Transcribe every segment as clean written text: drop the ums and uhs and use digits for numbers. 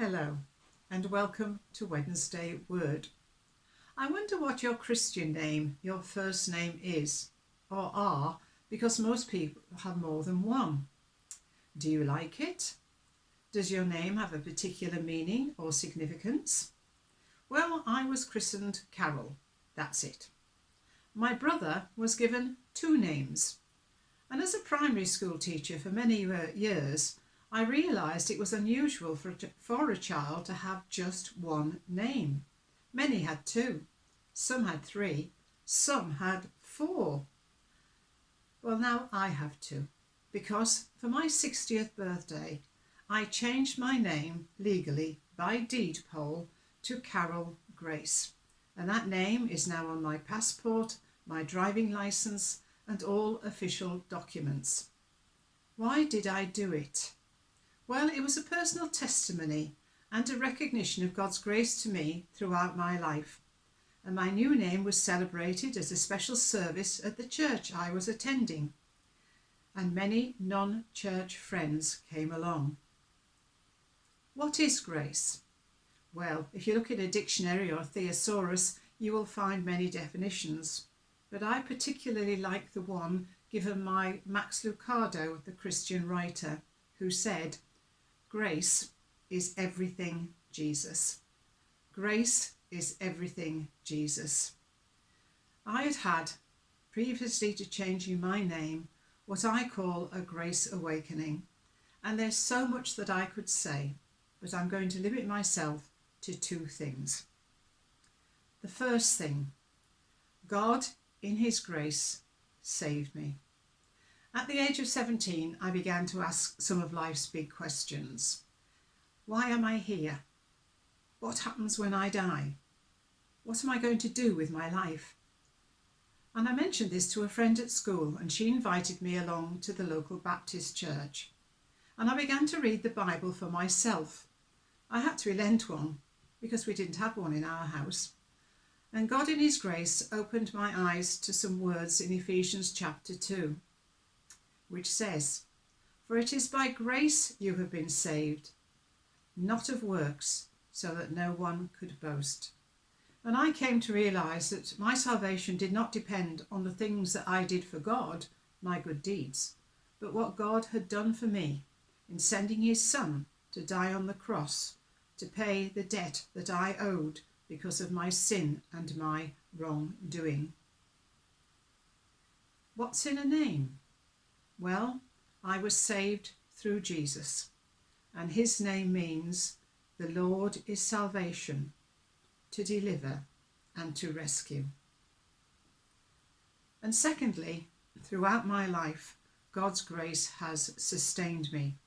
Hello and welcome to Wednesday Word. I wonder what your Christian name, your first name is or are, because most people have more than one. Do you like it? Does your name have a particular meaning or significance? Well, I was christened Carol, that's it. My brother was given two names, and as a primary school teacher for many years, I realised it was unusual for a child to have just one name. Many had two, some had three, some had four. Well, now I have two, because for my 60th birthday, I changed my name legally by deed poll to Carol Grace, and that name is now on my passport, my driving licence, and all official documents. Why did I do it? Well, it was a personal testimony and a recognition of God's grace to me throughout my life. And my new name was celebrated as a special service at the church I was attending. And many non-church friends came along. What is grace? Well, if you look at a dictionary or a thesaurus, you will find many definitions. But I particularly like the one given by Max Lucado, the Christian writer, who said, "Grace is everything Jesus." Grace is everything Jesus. I had previously to changing my name, what I call a grace awakening. And there's so much that I could say, but I'm going to limit myself to two things. The first thing, God in his grace saved me. At the age of 17, I began to ask some of life's big questions. Why am I here? What happens when I die? What am I going to do with my life? And I mentioned this to a friend at school, and she invited me along to the local Baptist church. And I began to read the Bible for myself. I had to relent one because we didn't have one in our house. And God in his grace opened my eyes to some words in Ephesians Chapter 2. Which says, "For it is by grace you have been saved, not of works, so that no one could boast." And I came to realise that my salvation did not depend on the things that I did for God, my good deeds, but what God had done for me in sending his Son to die on the cross to pay the debt that I owed because of my sin and my wrongdoing. What's in a name? Well, I was saved through Jesus, and his name means the Lord is salvation, to deliver and to rescue. And secondly, throughout my life, God's grace has sustained me.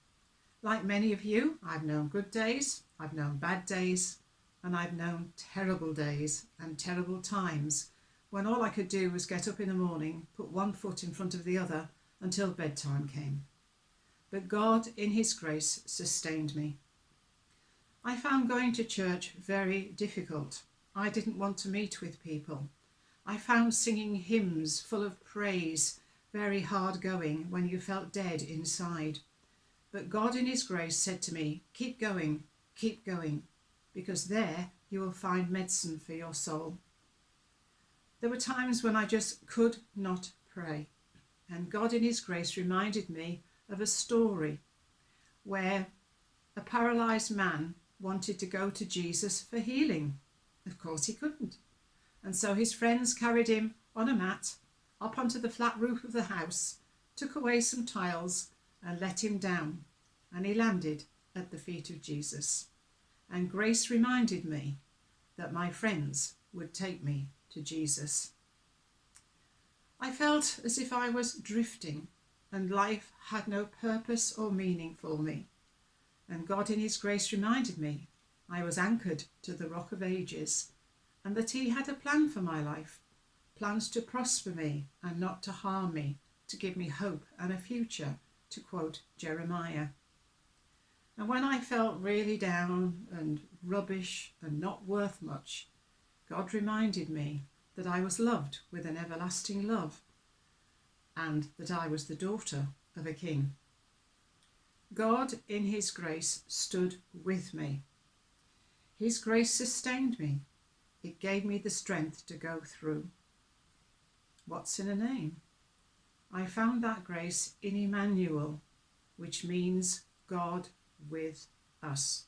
Like many of you, I've known good days, I've known bad days, and I've known terrible days and terrible times when all I could do was get up in the morning, put one foot in front of the other, until bedtime came. But God in his grace sustained me. I found going to church very difficult. I didn't want to meet with people. I found singing hymns full of praise very hard going when you felt dead inside. But God in his grace said to me, keep going, because there you will find medicine for your soul. There were times when I just could not pray. And God in his grace reminded me of a story where a paralysed man wanted to go to Jesus for healing. Of course he couldn't. And so his friends carried him on a mat up onto the flat roof of the house, took away some tiles and let him down. And he landed at the feet of Jesus. And grace reminded me that my friends would take me to Jesus. I felt as if I was drifting and life had no purpose or meaning for me. And God in his grace reminded me I was anchored to the Rock of Ages and that he had a plan for my life, plans to prosper me and not to harm me, to give me hope and a future, to quote Jeremiah. And when I felt really down and rubbish and not worth much, God reminded me that I was loved with an everlasting love and that I was the daughter of a king. God in his grace stood with me His grace sustained me. It gave me the strength to go through. What's in a name? I found that grace in Emmanuel, which means God with us.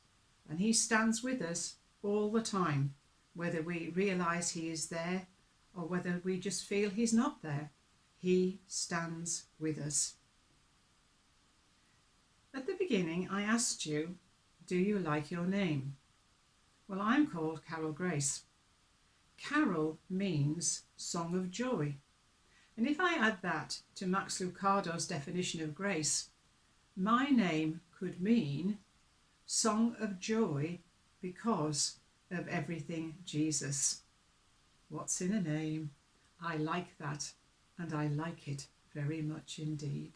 And he stands with us all the time, whether we realise he is there or whether we just feel he's not there. He stands with us. At the beginning, I asked you, do you like your name? Well, I'm called Carol Grace. Carol means song of joy. And if I add that to Max Lucado's definition of grace, my name could mean song of joy because of everything Jesus. What's in a name? I like that, and I like it very much indeed.